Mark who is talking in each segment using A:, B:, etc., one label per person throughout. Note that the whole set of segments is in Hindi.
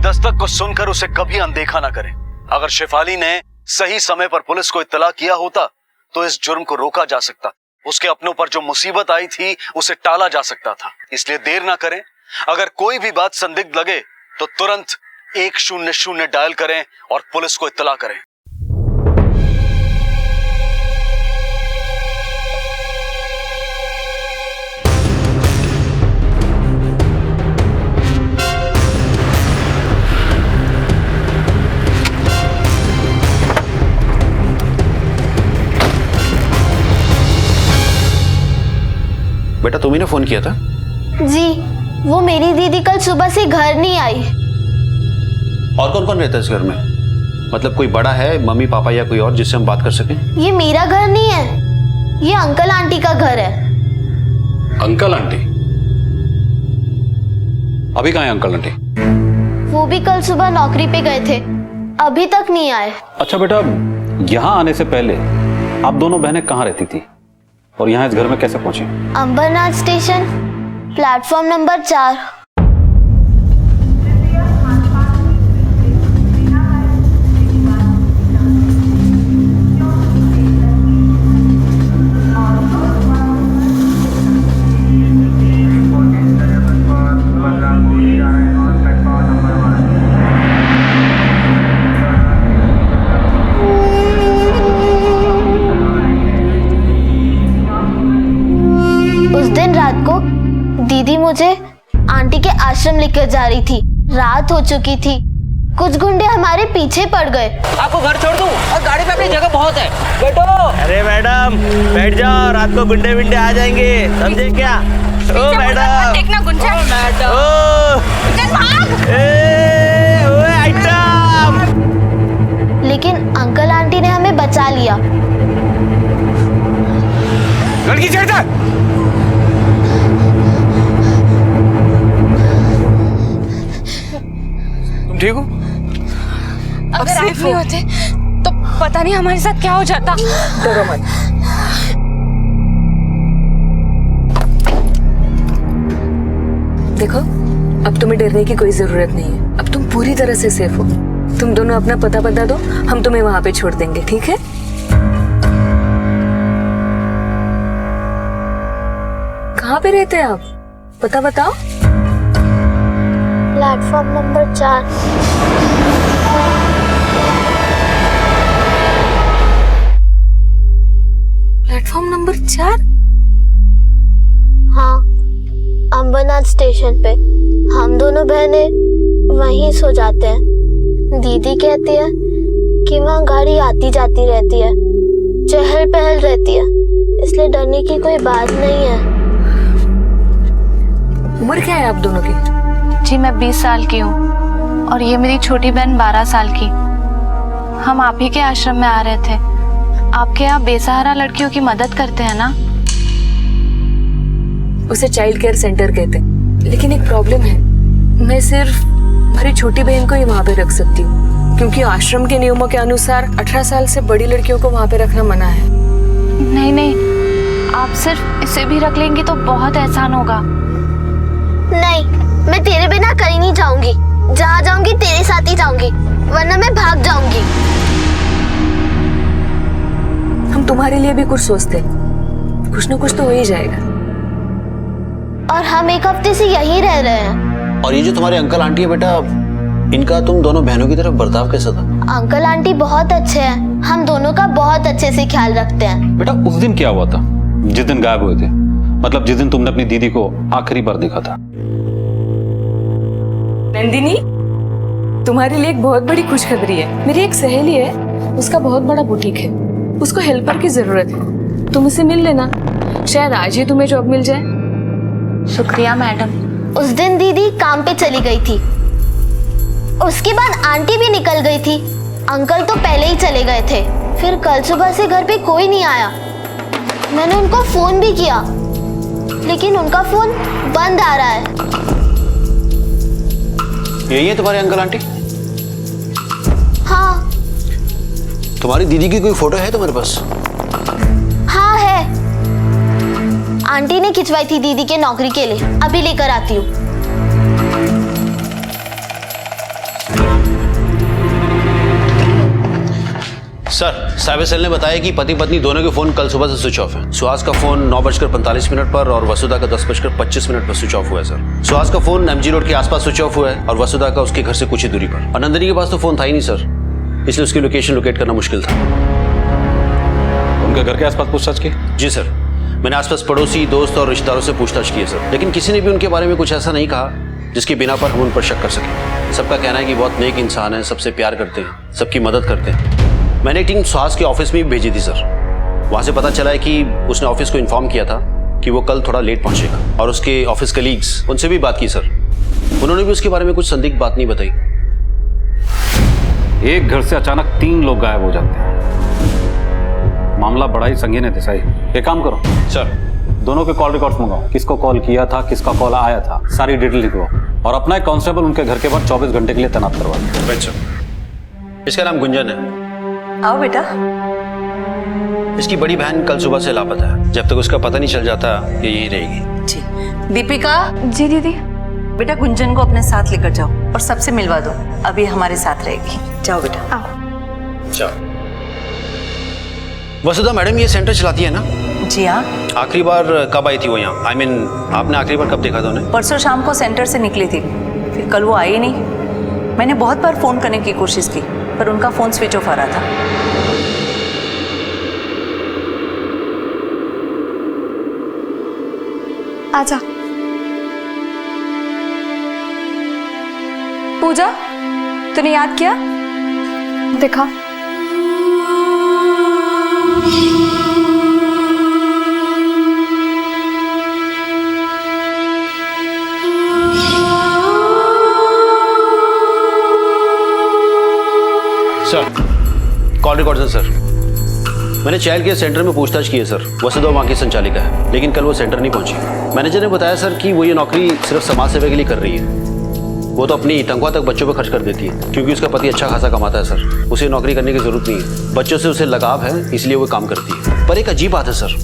A: दस्तक को सुनकर उसे कभी अनदेखा ना करें। अगर शेफाली ने सही समय पर पुलिस को इत्तला किया होता तो इस जुर्म को रोका जा सकता, उसके अपनों पर जो मुसीबत आई थी उसे टाला जा सकता था। इसलिए देर ना करें। अगर कोई भी बात संदिग्ध लगे तो तुरंत 100 डायल करें और पुलिस को इत्तला करें।
B: बेटा तुम्ही ने फोन किया था?
C: जी, वो मेरी दीदी कल सुबह से घर नहीं आई।
B: और कौन कौन रहता है इस घर में? मतलब कोई बड़ा है, मम्मी पापा या कोई और जिससे हम बात कर सकें?
C: ये मेरा घर नहीं है, ये अंकल आंटी का घर है।
D: Uncle aunty? अभी कहाँ है अंकल आंटी?
C: वो भी कल सुबह नौकरी पे गए थे, अभी तक नहीं आए।
D: अच्छा बेटा, यहाँ आने से पहले आप दोनों बहनें कहाँ रहती थी और यहाँ इस घर में कैसे पहुंची?
C: Ambernath station, platform number 4। दीदी मुझे आंटी के आश्रम लेकर जा रही थी। रात हो चुकी थी, कुछ गुंडे हमारे पीछे पड़ गए।
E: आपको घर छोड़ दूं और गाड़ी पे अपनी जगह बहुत है, बैठो।
F: अरे मैडम बैठ जाओ, रात को गुंडे विंडे आ जाएंगे, समझे क्या? ओ मैडम,
E: देखना गुंडा। ओ मैडम,
F: आइटम।
C: लेकिन अंकल आंटी ने हमें बचा लिया।
F: लड़की चढ़ता। ठीक हो?
G: अगर आप नहीं होते तो पता नहीं हमारे साथ क्या हो जाता।
E: डरो मत। देखो, अब तुम्हें डरने की कोई जरूरत नहीं है। अब तुम पूरी तरह से सेफ हो। तुम दोनों अपना पता बता दो, हम तुम्हें वहां पे छोड़ देंगे, ठीक है? कहाँ पे रहते हैं आप? पता बताओ।
C: Platform number 4।
E: Platform number 4?
C: हाँ, अंबरनाथ स्टेशन पे। हम दोनों बहनें वहीं सो जाते हैं। दीदी कहती है कि वहाँ गाड़ी आती जाती रहती है, चहल पहल रहती है, इसलिए डरने की कोई बात नहीं है।
E: उम्र क्या है आप दोनों की?
G: जी मैं 20 साल की हूँ और ये मेरी छोटी बहन 12 साल की। हम आप ही के आश्रम में आ रहे थे। आपके यहाँ बेसहारा लड़कियों की मदद करते हैं ना?
E: उसे चाइल्ड केयर सेंटर कहते हैं, लेकिन एक प्रॉब्लम है। मैं सिर्फ हमारी छोटी बहन को ही वहाँ पे रख सकती हूँ, क्योंकि आश्रम के नियमों के अनुसार 18 साल से बड़ी लड़कियों को वहाँ पे रखना मना है।
G: नहीं नहीं, आप सिर्फ इसे भी रख लेंगी तो बहुत एहसान होगा।
C: नहीं, मैं तेरे बिना कहीं नहीं जाऊंगी। जहाँ जाऊंगी तेरे साथ ही जाऊंगी, वरना मैं भाग जाऊंगी।
E: हम तुम्हारे लिए भी कुछ सोचते हैं, कुछ न कुछ तो हो ही जाएगा।
C: और हम एक हफ्ते से यहीं रह रहे हैं।
B: और ये जो तुम्हारे अंकल आंटी है बेटा, इनका तुम दोनों बहनों की तरफ बर्ताव कैसा था?
C: अंकल आंटी बहुत अच्छे हैं, हम दोनों का बहुत अच्छे से ख्याल रखते हैं।
D: बेटा उस दिन क्या हुआ था जिस दिन गायब हुए थे? मतलब जिस दिन तुमने अपनी दीदी को आखिरी बार देखा था।
E: नंदिनी, तुम्हारे लिए एक बहुत बड़ी खुशखबरी है। मेरी एक सहेली है, उसका बहुत बड़ा बुटीक है, उसको हेल्पर की जरूरत है। तुम उसे मिल लेना, शायद आज ही तुम्हें जॉब मिल जाए।
G: शुक्रिया मैडम।
C: उस दिन दीदी काम पे चली गई थी, उसके बाद आंटी भी निकल गई थी। अंकल तो पहले ही चले गए थे। फिर कल सुबह से घर पे कोई नहीं आया। मैंने उनको फोन भी किया, लेकिन उनका फोन बंद आ रहा है।
B: यही है तुम्हारे अंकल आंटी?
C: हाँ।
B: तुम्हारी दीदी की कोई फोटो है तुम्हारे पास?
C: हाँ है, आंटी ने खिंचवाई थी दीदी के नौकरी के लिए। अभी लेकर आती हूँ।
B: सर, साइबर सेल ने बताया कि पति पत्नी दोनों के फोन कल सुबह से स्विच ऑफ है। सुहास का फोन 9:45 पर और वसुधा का 10:25 पर स्विच ऑफ हुआ है सर। सुहास का फोन MG रोड के आसपास स्विच ऑफ हुआ है और वसुधा का उसके घर से कुछ ही दूरी पर। और नंदिनी के पास तो फोन था ही नहीं सर, इसलिए उसकी लोकेशन लोकेट करना मुश्किल था।
D: उनके घर के आसपास पूछताछ की?
B: जी सर, मैंने आसपास पड़ोसी, दोस्त और रिश्तेदारों से पूछताछ की है सर, लेकिन किसी ने भी उनके बारे में कुछ ऐसा नहीं कहा जिसकी बिना पर हम उन पर शक कर सकें। सबका कहना है कि बहुत नेक इंसान है, सबसे प्यार करते हैं, सबकी मदद करते हैं। मैंने एक टीम सुहास के ऑफिस में भी भेजी थी सर। वहाँ से पता चला है कि उसने ऑफिस को इन्फॉर्म किया था कि वो कल थोड़ा लेट पहुंचेगा, और उसके ऑफिस कलीग्स, उनसे भी बात की सर। उन्होंने भी उसके बारे में कुछ संदिग्ध बात नहीं बताई।
D: एक घर से अचानक 3 लोग गायब हो जाते हैं, मामला बड़ा ही संगीन है देसाई। एक काम करो
B: सर,
D: दोनों के कॉल रिकॉर्ड्स मंगाओ, किसको कॉल किया था, किसका कॉल आया था, सारी डिटेल लिखो और अपना एक कांस्टेबल उनके घर के बाहर 24 घंटे के लिए तैनात करवा दो।
B: Right sir. इसका नाम गुंजन है।
H: आओ बेटा।
B: इसकी बड़ी बहन कल सुबह से लापता है। जब तक उसका पता नहीं चल जाता ये यही रहेगी।
H: जी दीपिका,
G: जी दीदी।
H: बेटा गुंजन को अपने साथ लेकर जाओ और सबसे मिलवा दो, अभी हमारे साथ रहेगी। जाओ बेटा।
G: आओ।
B: चलो। वसुधा मैडम ये सेंटर चलाती है ना?
H: जी हाँ।
B: आखिरी बार कब आई थी वो यहाँ? I mean, आपने आखिरी बार कब देखा था उन्हें?
H: परसों शाम को सेंटर से निकली थी, फिर कल वो आई नहीं। मैंने बहुत बार फोन करने की कोशिश की पर उनका फोन स्विच ऑफ आ रहा था।
G: आजा। पूजा, तूने याद किया? देखा।
B: सर, कॉल रिकॉर्ड है सर। मैंने चाइल्ड केयर सेंटर में पूछताछ की है सर। वसुधा वहाँ की संचालिका है, लेकिन कल वो सेंटर नहीं पहुंची। मैनेजर ने बताया सर कि वो ये नौकरी सिर्फ समाज सेवा के लिए कर रही है। वो तो अपनी तनख्वाह तक बच्चों पर खर्च कर देती है, क्योंकि उसका पति अच्छा खासा कमाता है सर। उसे नौकरी करने की जरूरत नहीं है, बच्चों से उसे लगाव है, इसलिए वो काम करती है। पर एक अजीब बात है सर,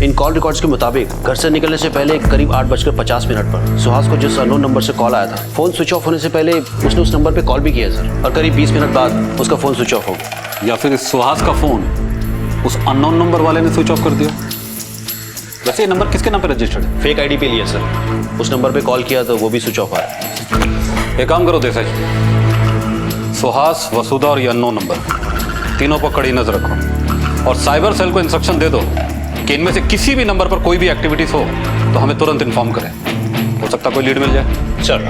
B: इन कॉल रिकॉर्ड्स के मुताबिक घर से निकलने से पहले करीब 8:50 पर सुहास को जिस अननोन नंबर से कॉल आया था, फोन स्विच ऑफ होने से पहले उसने उस नंबर पे कॉल भी किया सर, और करीब 20 मिनट बाद उसका फोन स्विच ऑफ हो गया।
D: या फिर इस सुहास का फोन उस अननोन नंबर वाले ने स्विच ऑफ कर दिया। वैसे ये नंबर किसके नाम पे रजिस्टर्ड है?
B: फेक आईडी पे लिया सर। उस नंबर पे कॉल किया तो वो भी स्विच ऑफ आया।
D: एक काम करो देसाई, सुहास, वसुधा और ये अननोन नंबर, तीनों पर कड़ी नजर रखो और साइबर सेल को इंस्ट्रक्शन दे दो कि इनमें से किसी भी नंबर पर कोई भी एक्टिविटीज हो तो हमें तुरंत इन्फॉर्म करें। हो सकता कोई लीड मिल जाए।
B: सर,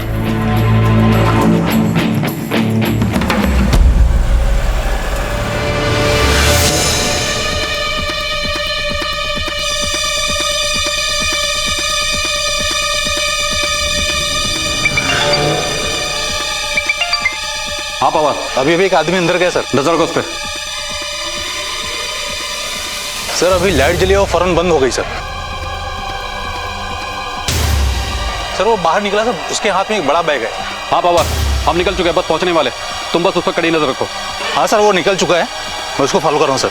D: हाँ पवार,
I: अभी एक आदमी अंदर गया सर।
D: नजर रखो उस पर।
I: सर अभी लाइट जली और फौरन बंद हो गई सर। सर वो बाहर निकला सर, उसके हाथ में एक बड़ा बैग है।
D: हाँ पवार, हम निकल चुके हैं, बस पहुंचने वाले। तुम बस उस पर कड़ी नजर रखो।
I: हाँ सर वो निकल चुका है, मैं उसको फॉलो कर रहा हूँ सर।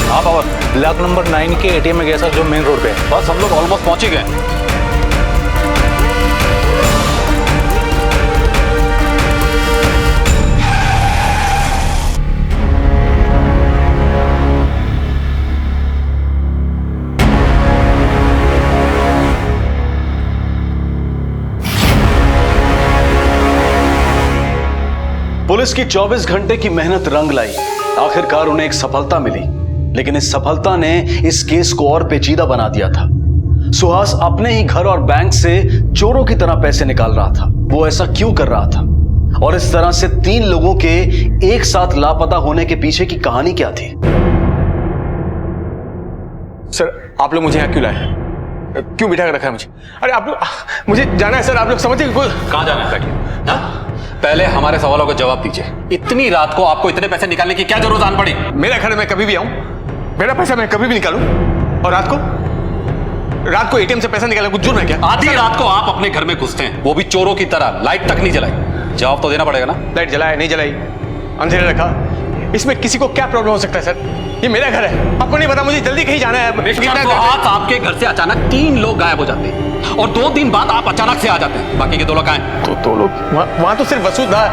D: हाँ पवार,
I: ब्लॉक नंबर 9 के ATM में गया सर, जो मेन रोड पे है।
D: बस हम लोग ऑलमोस्ट पहुंच ही गए।
A: पुलिस की 24 घंटे की मेहनत रंग लाई। आखिरकार उन्हें एक सफलता मिली, लेकिन इस सफलता ने इस केस को और पेचीदा बना दिया था। सुहास अपने ही घर और बैंक से चोरों की तरह पैसे निकाल रहा था। वो ऐसा क्यों कर रहा था, और इस तरह से 3 लोगों के एक साथ लापता होने के पीछे की कहानी क्या थी?
I: सर आप लोग मुझे यहाँ क्यों लाए? क्यों बिठा कर रखा है मुझे? अरे आप लोग, मुझे जाना है सर। आप लोग समझते हैं?
D: कहाँ जाना है? बैठिए। पहले हमारे सवालों का जवाब दीजिए। इतनी रात को आपको इतने पैसे निकालने की क्या जरूरत आन पड़ी?
I: मेरा घर है, मैं कभी भी आऊं, मेरा पैसा मैं कभी भी निकालूं। और रात को ATM से पैसा निकालना कुछ जुर्म है क्या?
D: आधी रात को आप अपने घर में घुसते हैं, वो भी चोरों की तरह, लाइट तक नहीं जलाई। जवाब तो देना पड़ेगा ना।
I: लाइट जलाया नहीं जलाई, अंधेरे रखा, इसमें किसी को क्या प्रॉब्लम हो सकता है सर? ये मेरा घर है, आपको नहीं पता? मुझे जल्दी कहीं जाना है।
D: मिस्टर सुहास, आपके घर से अचानक 3 लोग गायब हो जाते हैं और 2 दिन बाद आप अचानक से आ जाते हैं। बाकी के 2 लोग कहाँ हैं?
I: तो 2 लोग वहां तो सिर्फ वसुधा।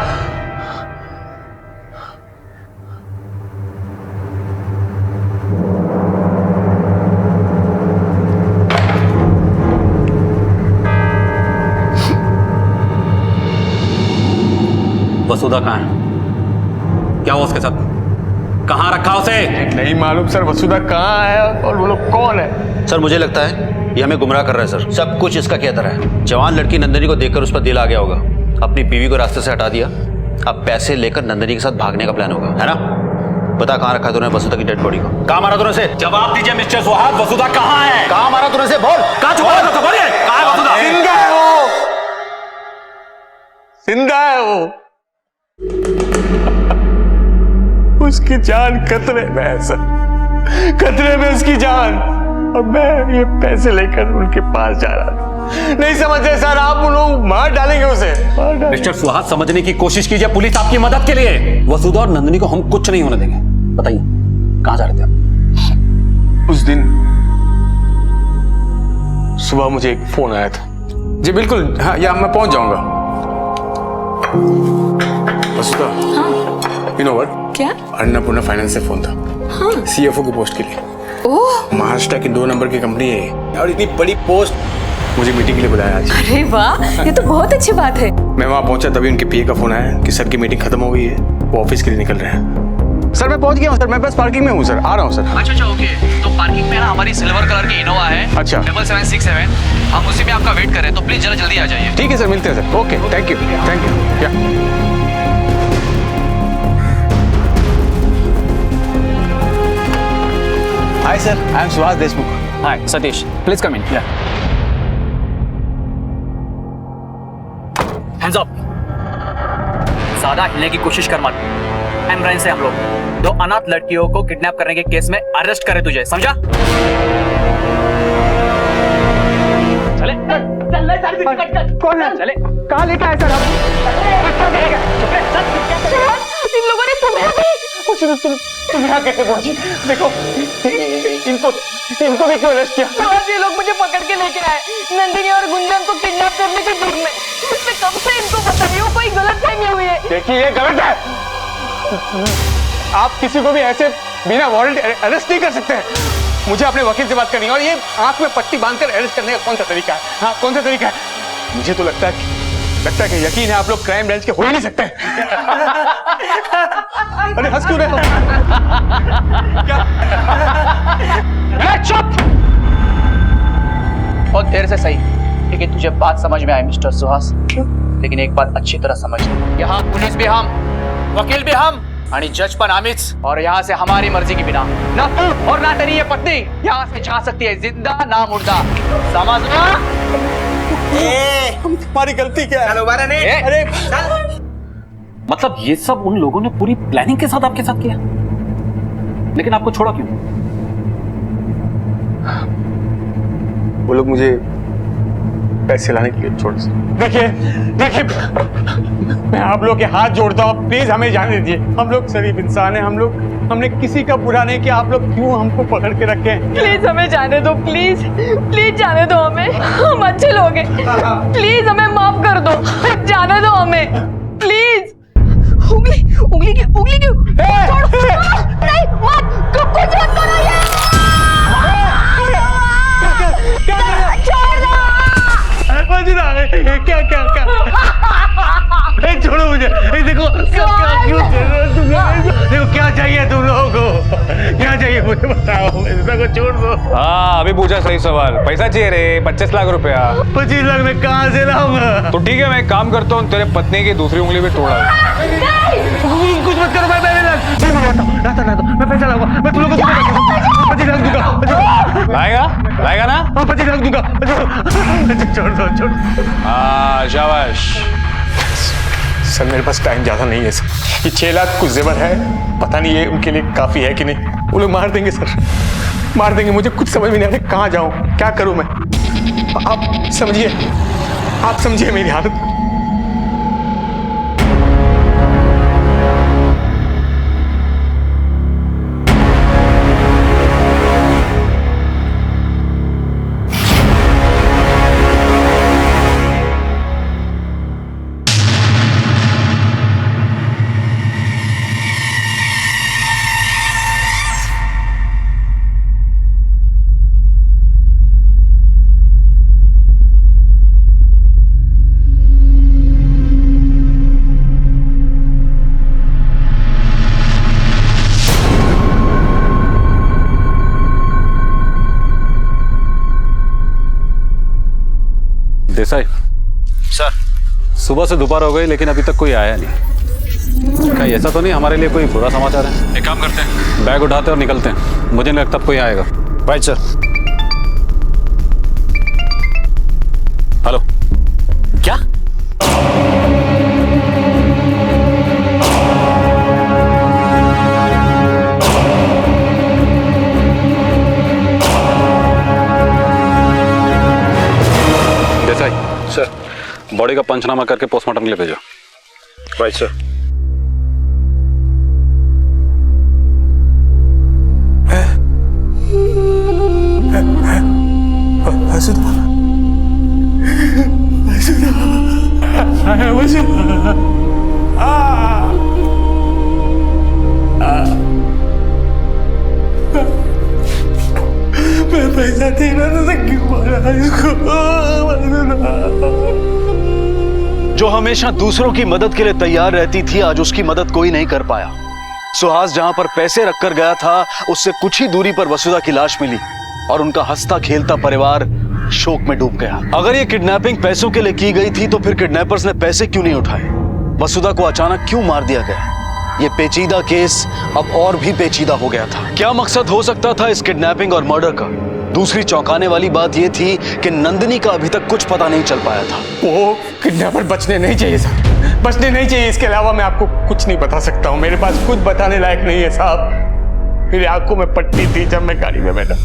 D: वसुधा कहाँ है? क्या हुआ उसके साथ? कहाँ रखा उसे?
I: नहीं मालूम सर, वसुधा कहाँ है और वो लोग कौन है?
B: सर मुझे लगता है ये हमें गुमराह कर रहा है सर। सब कुछ इसका कहता है। जवान लड़की नंदिनी को देखकर उस पर दिल आ गया होगा, अपनी बीवी को रास्ते से हटा दिया, अब पैसे लेकर नंदिनी के साथ भागने का प्लान होगा, है ना? बता कहाँ रखा तूने वसुधा की डेड बॉडी को? कहाँ मारा तूने उसे?
D: जवाब दीजिए मिस्टर सुहास, वसुधा कहाँ है?
B: कहाँ मारा तूने उसे? बोल।
D: कहाँ छुपा है? तो बोलिए, कहाँ है वसुधा?
I: जिंदा है वो, जिंदा है वो। उसकी जान खतरे में है सर, खतरे में उसकी जान, और मैं ये पैसे लेकर उनके पास जा रहा था। नहीं समझे सर आप? उन लोग मार डालेंगे उसे, मार डालेंगे।
D: मिस्टर सुहास, समझने की कोशिश कीजिए, पुलिस आपकी मदद के लिए। वसुधा और नंदिनी को हम कुछ नहीं होने देंगे। बताइए कहाँ जा रहे थे आप?
I: उस दिन सुबह मुझे एक फोन आया था। जी बिल्कुल, हाँ या मैं पहुंच जाऊंगा। वसुधा, यू नो व्हाट?
E: क्या?
I: अन्नपूर्णा फाइनेंस से फोन था।
E: हाँ।
I: CFO की पोस्ट के लिए।
E: ओह,
I: महाराष्ट्र की 2 नंबर की कंपनी है और इतनी बड़ी पोस्ट, मुझे मीटिंग के लिए बुलाया आज।
E: अरे वाह, ये तो बहुत अच्छी बात है।
I: मैं वहां पहुंचा तभी उनके PA का फोन आया कि सर की मीटिंग खत्म हो गई है, वो ऑफिस के लिए निकल रहे हैं। सर मैं पहुंच गया हूँ सर, मैं बस पार्किंग में हूँ सर, आ रहा हूँ सर।
J: अच्छा ओके, तो पार्किंग में ना हमारी सिल्वर कलर की इनोवा है।
I: अच्छा।
J: 7767, हम उसी में आपका वेट कर रहे हैं, तो प्लीज जरा जल्दी आ जाइए।
I: ठीक है सर, मिलते हैं sir. Okay, thank you, thank you. या hi sir, I am Suhas Deshmukh.
J: Hi Satish, please come in. Hands up. ज्यादा हिलने की कोशिश कर मत। एम्ब्रेन से हम लोग 2 अनाथ लड़कियों को किडनैप करने के केस में अरेस्ट करे तुझे, समझा? चले कौन है? चले कहाँ लेके आए सर?
C: इन लोगों ने तुम्हें भी
I: तुम यहाँ कैसे पहुंची? देखो इनको भी क्यों अरेस्ट किया?
E: ये लोग मुझे पकड़ के लेके आए नंदिनी और गुंजन को किडनैप करने के जुर्म में। इसमें कब से इनको पता नहीं हो, कोई गलतफहमी हुई है।
I: देखिए ये गलत है, आप किसी को भी ऐसे बिना वारंट अरेस्ट नहीं कर सकते हैं। मुझे अपने वकील से बात करनी है, और ये आंख में पट्टी बांधकर अरेस्ट करने का कौन सा तरीका है? हाँ, कौन सा तरीका है? मुझे तो लगता है कि यकीन है आप लोग क्राइम ब्रांच के हो ही नहीं सकते। अरे हंस क्यों रहे हो?
J: चुप! बहुत देर से सही, लेकिन तुझे बात समझ में आई मिस्टर सुहास। लेकिन एक बात अच्छी तरह समझ, यहाँ पुलिस भी हम, वकील भी हम, आणि जज पण आम्हीच, और यहाँ से हमारी मर्जी के बिना ना तू और ना तेरी ये पत्नी यहाँ से जा सकती है, जिंदा ना मुर्दा, समझना?
I: हमारी गलती क्या है? अरे
D: मतलब ये सब उन लोगों ने पूरी प्लानिंग के साथ आपके साथ किया, लेकिन आपको छोड़ा क्यों?
I: वो लोग मुझे पैसे लाने के लिए छोड़। देखिए मैं आप लोग के हाथ जोड़ता हूँ, प्लीज हमें जाने दीजिए। हम लोग शरीफ इंसान हैं, हमने किसी का बुरा नहीं किया। आप लोग क्यों हमको पकड़ के रखे हैं?
E: प्लीज हमें जाने दो, प्लीज प्लीज जाने दो हमें, हम अच्छे लोग हैं। प्लीज हमें माफ कर दो, जाने दो हमें प्लीज। उंगली क्यों? नहीं मत, कुछ मत करो ये।
I: क्या छोड़ो मुझे। देखो क्यों देखो क्या चाहिए तुम लोगों को? क्या चाहिए मुझे बताओ, को छोड़ दो।
K: हाँ अभी पूछा सही सवाल। पैसा चाहिए रे, 25 लाख रुपया।
I: 25 लाख में कहाँ से लाऊंगा?
K: तो ठीक है, मैं एक काम करता हूँ, तेरे पत्नी की दूसरी उंगली भी तोड़ा।
I: कुछ मत करो, मैं पैसा लाऊंगा, मैं तुम लोग को 25 लाख दूंगा।
K: लाएगा ना?
I: 25 लाख दूंगा। छोड़ दो।
K: हाँ शाबाश।
I: सर मेरे पास टाइम ज्यादा नहीं है सर, ये 6 लाख कुछ जेवर है, पता नहीं ये उनके लिए काफी है कि नहीं। वो लोग मार देंगे सर, मार देंगे। मुझे कुछ समझ में नहीं आ रहा कहाँ जाऊँ, क्या करूँ मैं। आप समझिए मेरी हालत।
D: देसाई
B: सर,
D: सुबह से दोपहर हो गई लेकिन अभी तक कोई आया नहीं। कहीं ऐसा तो नहीं हमारे लिए कोई बुरा समाचार है? एक काम करते हैं, बैग उठाते और निकलते हैं। मुझे नहीं लगता कोई आएगा।
B: Right sir.
D: हेलो,
B: क्या?
D: देसाई
B: सर।
D: बॉडी का पंचनामा करके पोस्टमार्टम के लिए भेजो।
B: Right sir.
I: मैं पैसा देना था, क्यों मारा इसको?
A: जो हमेशा दूसरों की मदद के लिए तैयार रहती थी, आज उसकी मदद कोई नहीं कर पाया। सुहास जहां पर पैसे रखकर गया था, उससे कुछ ही दूरी पर वसुधा की लाश मिली और उनका हंसता खेलता परिवार शोक में डूब गया। अगर ये किडनैपिंग पैसों के लिए की गई थी तो फिर किडनैपर्स ने पैसे क्यों नहीं उठाए? वसुधा को अचानक क्यों मार दिया गया? ये पेचीदा केस अब और भी पेचीदा हो गया था। क्या मकसद हो सकता था इस किडनैपिंग और मर्डर का? दूसरी चौंकाने वाली बात यह थी कि नंदिनी का अभी तक कुछ पता नहीं चल पाया था।
I: वो किडनैपर बचने नहीं चाहिए साहब, बचने नहीं चाहिए। इसके अलावा मैं आपको कुछ नहीं बता सकता हूँ, मेरे पास कुछ बताने लायक नहीं है साहब। मेरी आंखों में पट्टी थी जब मैं गाड़ी में बैठा।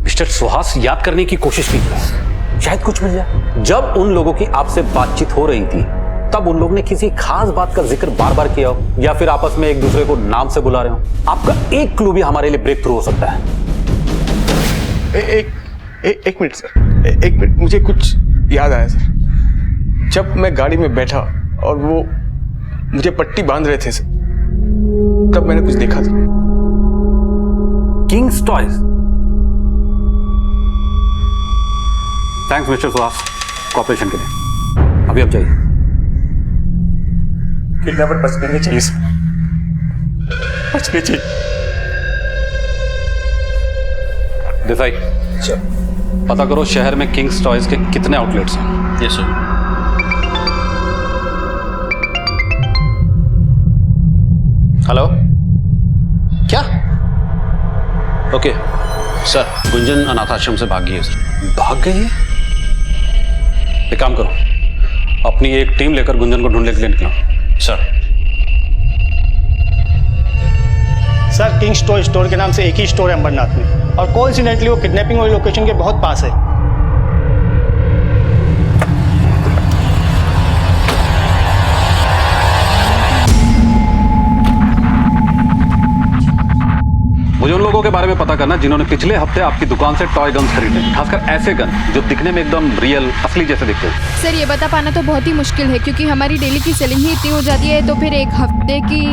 B: मिस्टर सुहास, याद करने की कोशिश कीजिए, शायद कुछ मिल जाए। जब उन लोगों की आपसे बातचीत हो रही थी तब उन लोगों ने किसी खास बात का जिक्र बार बार किया हो या फिर आपस में एक दूसरे को नाम से बुला रहे हो? आपका एक क्लू भी हमारे लिए ब्रेक थ्रू हो सकता है।
I: एक मिनट सर, एक मिनट, मुझे कुछ याद आया सर। जब मैं गाड़ी में बैठा और वो मुझे पट्टी बांध रहे थे सर, तब मैंने कुछ देखा था।
D: Kings Toys. Thanks mister Suhas cooperation के लिए। अभी आप जाइए।
I: किडनैपर बचने नहीं चाहिए सर, बचने चाहिए।
D: देसाई पता करो शहर में किंग्स टॉयज के कितने आउटलेट्स हैं।
B: Yes sir. हेलो, क्या? ओके सर, गुंजन अनाथ आश्रम से भाग गई है सर।
D: भाग गई है? एक काम करो, अपनी एक टीम लेकर गुंजन को ढूंढने के लिए निकलो।
B: Sir.
L: Sir, Kings toy store के नाम से एक ही स्टोर है अंबरनाथ में और कोइंसिडेंटली वो किडनैपिंग वाली लोकेशन के बहुत पास है।
D: मुझे उन लोगों के बारे में पता करना जिन्होंने पिछले हफ्ते आपकी दुकान से टॉय गन्स खरीदे, खासकर ऐसे गन जो दिखने में एकदम रियल असली जैसे दिखते हैं।
M: सर, ये बता पाना तो बहुत ही मुश्किल है क्योंकि हमारी डेली की सेलिंग ही इतनी हो जाती है, तो फिर एक हफ्ते की।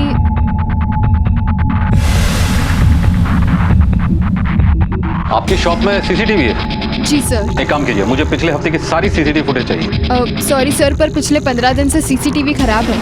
D: आपकी शॉप में सीसीटीवी है?
M: जी सर।
D: एक काम कीजिए, मुझे पिछले हफ्ते की सारी सीसीटीवी फुटेज चाहिए।
M: सॉरी सर, पर पिछले 15 दिन से सीसीटीवी खराब है।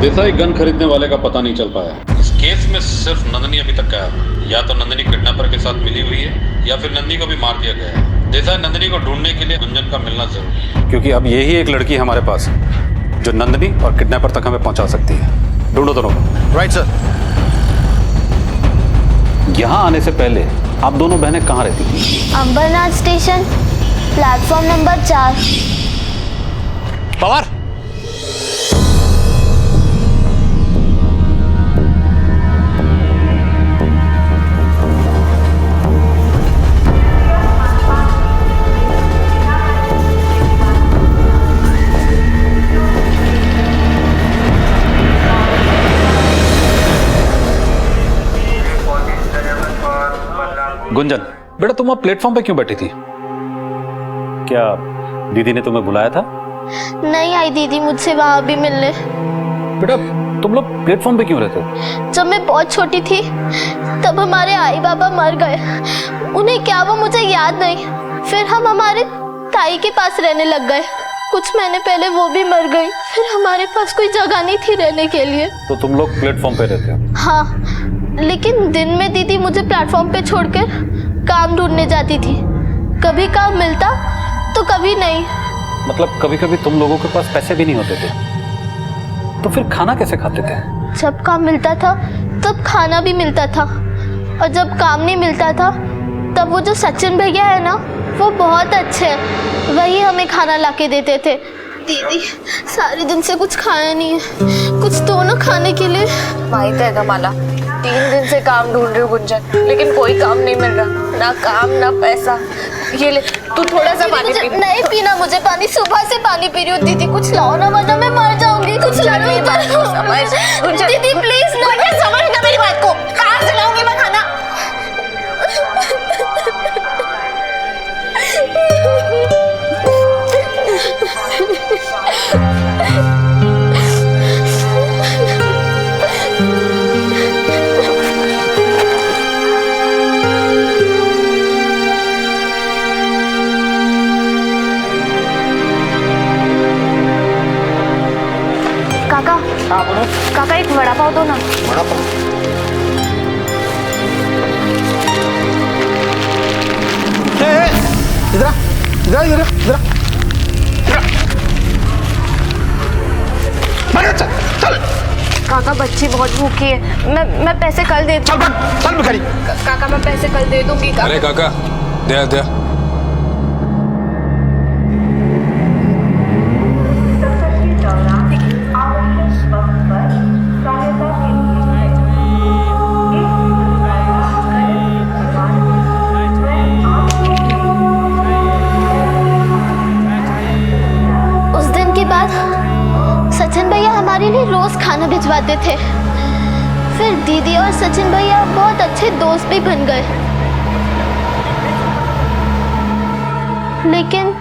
D: देसाई गन खरीदने वाले का पता नहीं चल पाया। इस केस में सिर्फ नंदिनी अभी तक गायब है। या तो नंदिनी किडनैपर के साथ मिली हुई है या फिर नंदिनी को भी मार दिया गया है। देसाई, नंदिनी को ढूंढने के लिए गुंजन का मिलना जरूरी है, क्योंकि अब यही एक लड़की हमारे पास है जो नंदिनी और किडनैपर तक हमें पहुंचा सकती है। ढूंढो दोनों को।
B: Right sir.
D: यहाँ आने से पहले आप दोनों बहनें कहाँ रहती थी?
C: Ambernath station, platform number 4।
B: Pawar,
D: Gunjan बेटा, तुम अब प्लेटफॉर्म पे क्यों बैठी थी? क्या दीदी ने तुम्हें बुलाया था?
C: नहीं आई दीदी मुझसे वहां भी मिलने।
D: बेटा तुम लोग प्लेटफॉर्म पे क्यों रहते?
C: जब मैं बहुत छोटी थी तब हमारे आई बाबा मर गए। उन्हें क्या वो मुझे याद नहीं। फिर हम हमारे ताई के पास रहने लग गए। कुछ महीने पहले वो भी मर गई। फिर हमारे पास कोई जगह नहीं थी रहने के लिए।
D: तो तुम लोग प्लेटफॉर्म पे रहते हो?
C: हाँ, लेकिन दिन में दीदी मुझे प्लेटफॉर्म पे छोड़कर काम ढूंढने जाती थी। कभी काम मिलता तो कभी नहीं।
D: मतलब कभी कभी तुम लोगों के पास पैसे भी नहीं होते थे, तो फिर खाना कैसे खाते थे?
C: जब काम मिलता था तब खाना भी मिलता था, और जब काम नहीं मिलता था तब वो जो सचिन भैया है ना, वो बहुत अच्छे हैं, वही हमें खाना लाके देते थे। दीदी सारे दिन से कुछ खाया नहीं है, कुछ दो ना खाने के लिए।
E: माहित है कमाला, 3 दिन से काम ढूंढ रही हूँ गुंजन, लेकिन कोई काम नहीं मिल रहा, ना काम ना पैसा। ये ले तू थोड़ा सा पानी पी।
C: नहीं पीना मुझे पानी, सुबह से पानी पी रही हूँ। दीदी कुछ लाओ ना, वरना मैं मर जाऊंगी। कुछ लाओ दीदी प्लीज ना।
E: समझ ना मेरी बात को, कहाँ से लाऊंगी मैं खाना?
C: काका, काका एक वड़ा पाव दो ना।
I: वड़ा पाव? इधर इधर इधर इधर चल चल।
C: काका बच्ची बहुत भूखी है, मैं पैसे कल दे दूँ।
I: चल भिखारी।
E: काका मैं पैसे कल दे दूंगी।
K: अरे काका दे दे।
C: उस दिन के बाद सचिन भैया हमारे लिए रोज खाना भिजवाते थे। फिर दीदी और सचिन भैया बहुत अच्छे दोस्त भी बन गए। लेकिन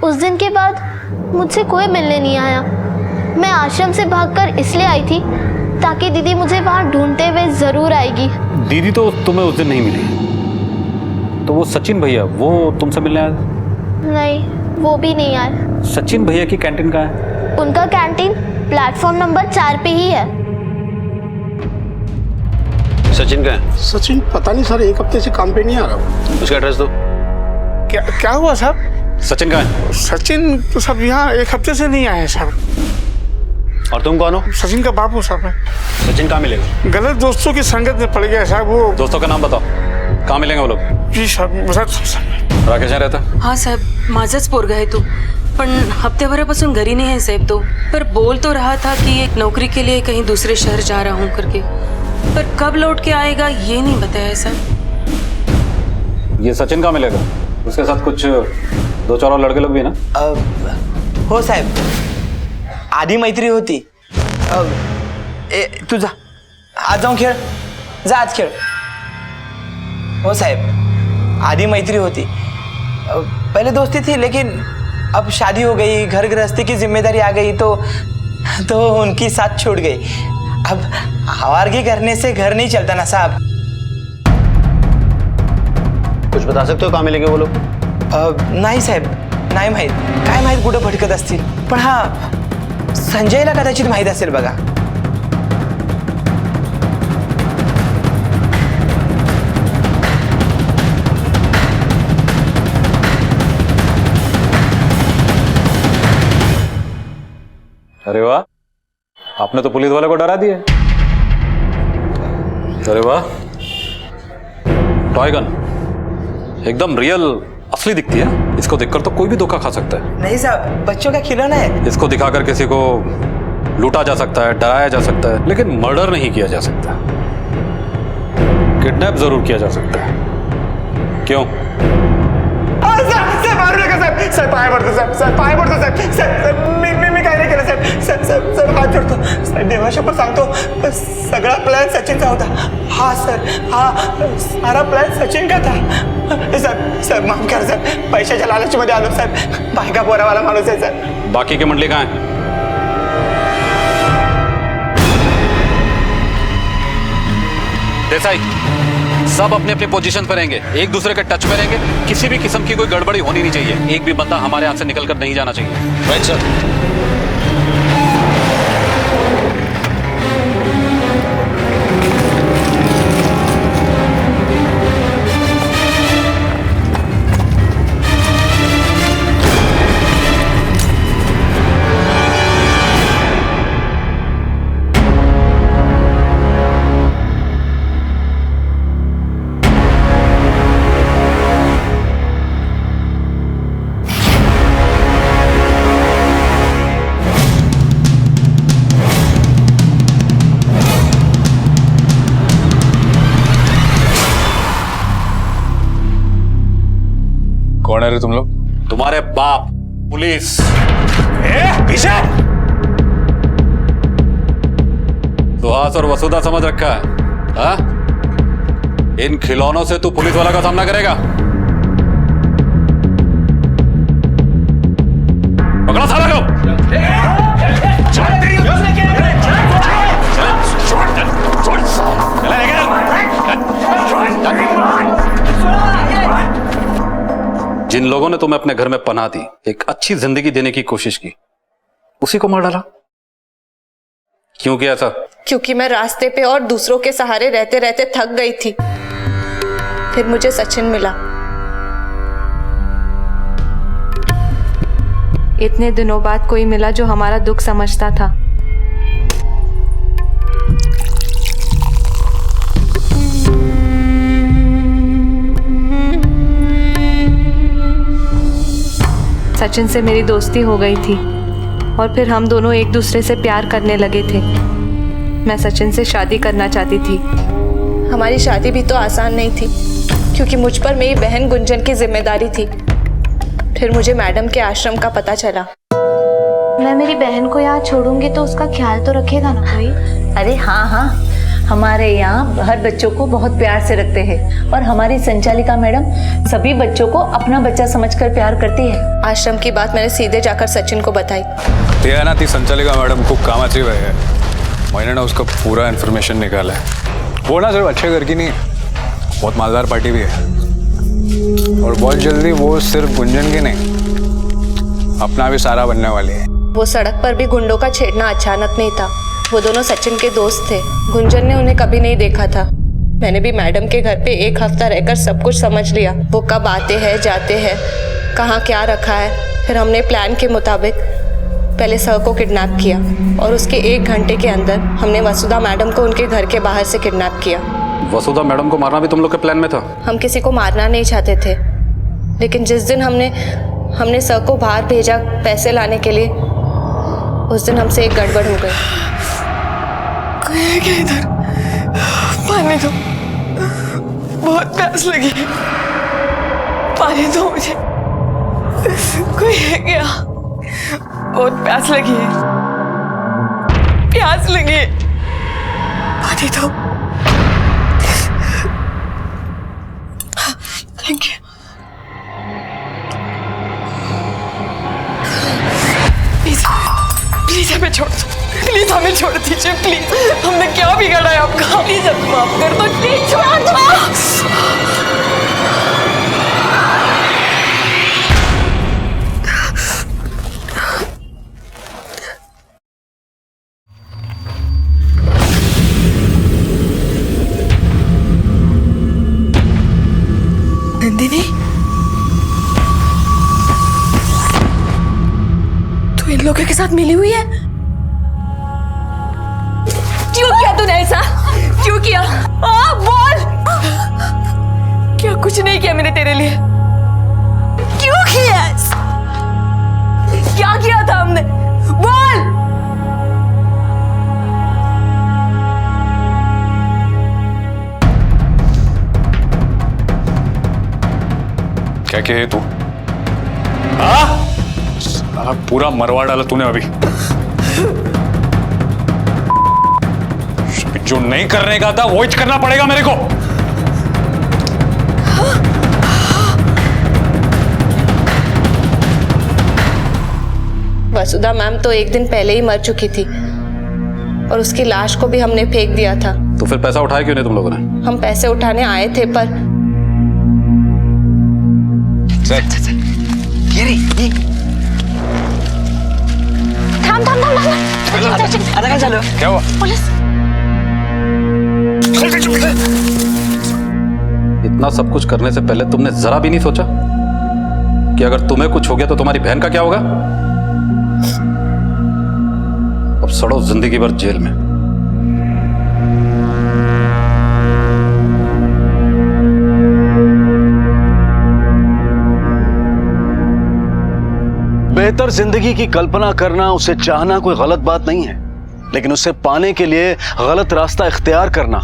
C: उस दिन के बाद मुझसे कोई मिलने नहीं आया। मैं आश्रम से भागकर इसलिए आई थी ताकि दीदी मुझे वहां ढूंढते हुए जरूर आएगी।
D: दीदी तो तुम्हें उस दिन नहीं मिली, तो वो सचिन भैया वो तुमसे मिलने आए?
C: नहीं, वो भी नहीं आए।
D: सचिन भैया की कैंटीन कहाँ है?
C: उनका कैंटीन प्लेटफॉर्म नंबर 4 पे ही है।
B: सचिन का है?
L: सचिन पता नहीं सर, 1 हफ्ते से काम पे नहीं आ रहा।
B: उसका एड्रेस दो।
I: क्या हुआ साहब?
D: सचिन कहाँ है?
I: सचिन तो सब यहाँ 1 हफ्ते से नहीं आए हैं साहब।
B: और तुम कौन हो?
I: सचिन का बाप हूँ साहब।
B: सचिन कहाँ मिलेगा?
I: गलत दोस्तों की संगत में पड़ गया है साहब। वो
D: दोस्तों का नाम बताओ, कहाँ मिलेंगे वो लोग?
I: जी साहब।
D: राकेश यहाँ रहता?
E: हाँ साहेब, माझच पोरगा आहे तो, पण हफ्तेभरापासून घरी नहीं है साहेब तो। पर बोल तो रहा था कि एक नौकरी के लिए कहीं दूसरे शहर जा रहा हूँ करके, पर कब लौट के आएगा ये नहीं बताया साहब।
D: ये सचिन कहाँ मिलेगा? उसके साथ कुछ 2-4 और लड़के लोग भी है ना?
F: हो साहेब, आधी मैत्री होती। तू जा, आज जाऊं खेळ, जा आज खेळ। हो साहेब, आधी मैत्री होती, पहले दोस्ती थी, लेकिन अब शादी हो गई, घर गृहस्थी की जिम्मेदारी आ गई, तो उनकी साथ छूट गई। अब आवारगी करने से घर नहीं चलता ना साहब।
B: कुछ बता सकते हो कहाँ मिलेंगे वो लोग?
F: नाही साहेब, नाही माहीत, काय माहीत कुठं भटकत असतील, पण हा संजयला कदाचित माहीत असेल बघा।
D: अरे वाह, आपने तो पुलिस वाले को डरा दिया। अरे वाह, टॉय गन एकदम रियल असली दिखती है। इसको देखकर तो कोई भी धोखा खा सकता है।
F: नहीं साहब, बच्चों का खिलौना है।
D: इसको दिखाकर किसी को लूटा जा सकता है, डराया जा सकता है, लेकिन मर्डर नहीं किया जा सकता। किडनैप जरूर किया जा सकता है। क्यों?
I: साहेब मारू नका साहेब, साहेब पाय पडतो साहेब, साहेब पाय पडतो साहेब, साहेब मी काय नाही केलं साहेब, साहेब साहेब साहेब हात जोडतो साहेब, देवाशपथ सांगतो सगळा प्लॅन सचिनचा होता। हा सर, हा सारा प्लॅन सचिन का था। साहेब साहेब माफ करा साहेब, पैशाच्या लालचमध्ये आलो साहेब, बायका पोरावाला माणूस आहे साहेब।
D: बाकी की मंडली कहाँ है? देसाई, सब अपने अपनी पोजीशन पर रहेंगे, एक दूसरे के टच में रहेंगे, किसी भी किस्म की कोई गड़बड़ी होनी नहीं चाहिए, एक भी बंदा हमारे हाथ से निकल कर नहीं जाना चाहिए।
A: Right sir.
K: कौन है रे तुम लोग?
D: तुम्हारे बाप पुलिस।
K: पीछे
D: सुहास और वसुधा समझ रखा है, हाँ? इन खिलौनों से तू पुलिस वाला का सामना करेगा? पकड़ो साला को। जिन लोगों ने तुम्हें अपने घर में पनाह दी, एक अच्छी जिंदगी देने की कोशिश की, उसी को मार डाला। क्यों किया ऐसा?
E: क्योंकि मैं रास्ते पे और दूसरों के सहारे रहते रहते थक गई थी। फिर मुझे सचिन मिला। इतने दिनों बाद कोई मिला जो हमारा दुख समझता था। सचिन से मेरी दोस्ती हो गई थी और फिर हम दोनों एक दूसरे से प्यार करने लगे थे। मैं सचिन से शादी करना चाहती थी। हमारी शादी भी तो आसान नहीं थी क्योंकि मुझ पर मेरी बहन गुंजन की जिम्मेदारी थी। फिर मुझे मैडम के आश्रम का पता चला।
G: मैं मेरी बहन को यहाँ छोड़ूंगी तो उसका ख्याल तो रखेगा ना कोई?
H: अरे हाँ हाँ, हमारे यहाँ हर बच्चों को बहुत प्यार से रखते हैं और हमारी संचालिका मैडम सभी बच्चों को अपना बच्चा समझकर प्यार करती है।
E: आश्रम की बात मैंने सीधे जाकर सचिन को बताई।
K: ते आहे ना, ती संचालिका मैडम खूप कामाची बाई है। मैंने ना उसका पूरा इन्फॉर्मेशन निकाला है। वो ना सिर्फ अच्छे घर की नहीं, बहुत मालदार पार्टी भी है और बहुत जल्दी वो सिर्फ गुंजन की नहीं, अपना भी सारा बनने वाली है।
E: वो सड़क पर भी गुंडों का छेड़ना अचानक नहीं था। वो दोनों सचिन के दोस्त थे। गुंजन ने उन्हें कभी नहीं देखा था। मैंने भी मैडम के घर पे एक हफ्ता रहकर सब कुछ समझ लिया। वो कब आते हैं, जाते हैं, कहाँ क्या रखा है। फिर हमने प्लान के मुताबिक पहले सर को किडनैप किया और उसके 1 घंटे के अंदर हमने वसुधा मैडम को उनके घर के बाहर से किडनैप किया।
D: वसुधा मैडम को मारना भी तुम लोग के प्लान में था?
E: हम किसी को मारना नहीं चाहते थे, लेकिन जिस दिन हमने सर को बाहर भेजा पैसे लाने के लिए, उस दिन हमसे एक गड़बड़ हो गई। क्या इधर पानी दो, बहुत प्यास लगी है, पानी दो मुझे। कोई है क्या? बहुत प्यास लगी है, प्यास लगी है, पानी दो। Thank you. प्लीज हमें छोड़ दो, प्लीज हमें छोड़ दीजिए, प्लीज। हमने क्या बिगाड़ा है आपका? प्लीज हमें माफ कर दो, प्लीज छोड़ दो। नंदिनी, तू इन लोगों के साथ मिली हुई है? क्यों किया तूने ऐसा? क्यों किया? बोल। क्या कुछ नहीं किया मैंने तेरे लिए? क्यों किया? क्या किया था हमने? बोल।
K: क्या किया तू? पूरा मरवा डाला तूने अभी। जो नहीं करने का था वो ही करना पड़ेगा मेरे को।
E: वसुधा मैम तो एक दिन पहले ही मर चुकी थी और उसकी लाश को भी हमने फेंक दिया था।
D: तो फिर पैसा उठाया क्यों नहीं तुम लोगों ने?
E: हम पैसे उठाने आए थे पर
C: थाम थाम थाम थाम
F: चलो
K: क्या हुआ?
C: पुलिस।
D: इतना सब कुछ करने से पहले तुमने जरा भी नहीं सोचा कि अगर तुम्हें कुछ हो गया तो तुम्हारी बहन का क्या होगा? अब सड़ो जिंदगी भर जेल में।
A: बेहतर जिंदगी की कल्पना करना, उसे चाहना कोई गलत बात नहीं है, लेकिन उसे पाने के लिए गलत रास्ता इख्तियार करना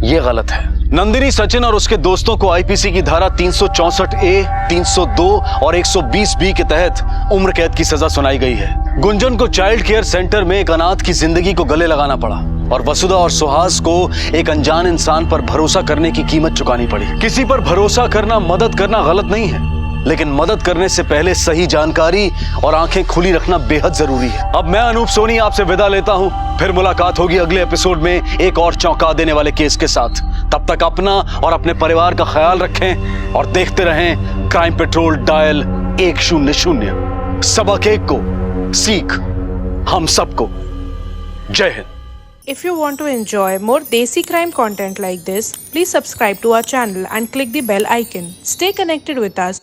A: यह गलत है। नंदिनी सचिन और उसके दोस्तों को आईपीसी की धारा 364A, 302 और 120B के तहत उम्र कैद की सजा सुनाई गई है। गुंजन को चाइल्ड केयर सेंटर में एक अनाथ की जिंदगी को गले लगाना पड़ा और वसुधा और सुहास को एक अनजान इंसान पर भरोसा करने की कीमत चुकानी पड़ी। किसी पर भरोसा करना, मदद करना गलत नहीं है, लेकिन मदद करने से पहले सही जानकारी और आंखें खुली रखना बेहद जरूरी है। अब मैं अनूप सोनी आपसे विदा लेता हूं, फिर मुलाकात होगी अगले एपिसोड में एक और चौंका देने वाले केस के साथ। तब तक अपना और अपने परिवार का ख्याल रखें और देखते रहें क्राइम पेट्रोल डायल 100। सबक एक को सीख हम सबको। जय Hind.
N: If you want to enjoy more Desi crime content like this, please subscribe to our channel and click the bell icon. Stay connected with us